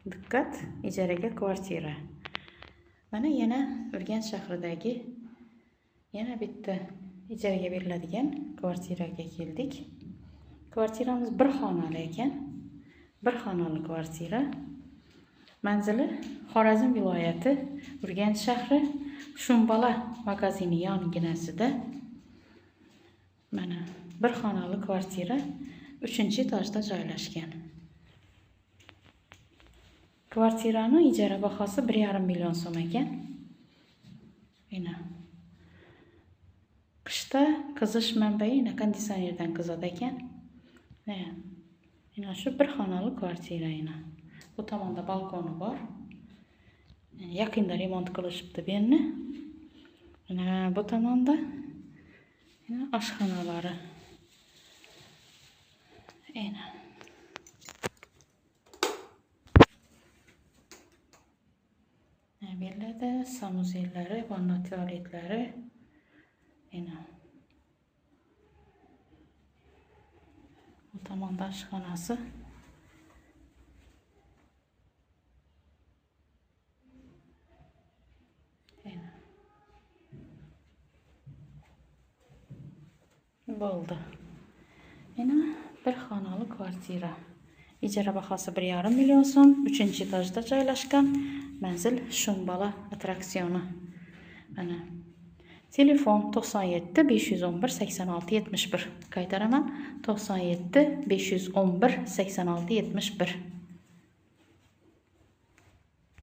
Diqqat, ijaraga kvartira. Mana yana Urganch shahridagi yana bitta ijaraga beriladigan kvartiraga keldik. Kvartiramiz bir xonali ekan. Bir xonali kvartira. Manzili Xorazm viloyati, Urganch shahri, Shumbala magazini yonginasida. Mana bir xonali kvartira 3-etajda joylashgan. Kvartirani ijara bahosi 1,5 million so'm ekan. Mana qishda qizish manbai konditsionerdan qizadi ekan. Mana shu bir xonali kvartira ina. Bu tomonda balkoni bor. Yaqinda remont qilishibdi bu yerni. Mana bu tomonda oshxonalari. Belada sanuzellari, vanna tualetlari. Bu tomonda oshxonasi. Bo'ldi. Mana bir xonali kvartira. Ijara bahosi 1,5 million so'm, 3-etajda joylashgan. Manzil Shumbala attraksioni. Mana telefon 97 511 86 71. Qaytaraman. 97 511 86 71.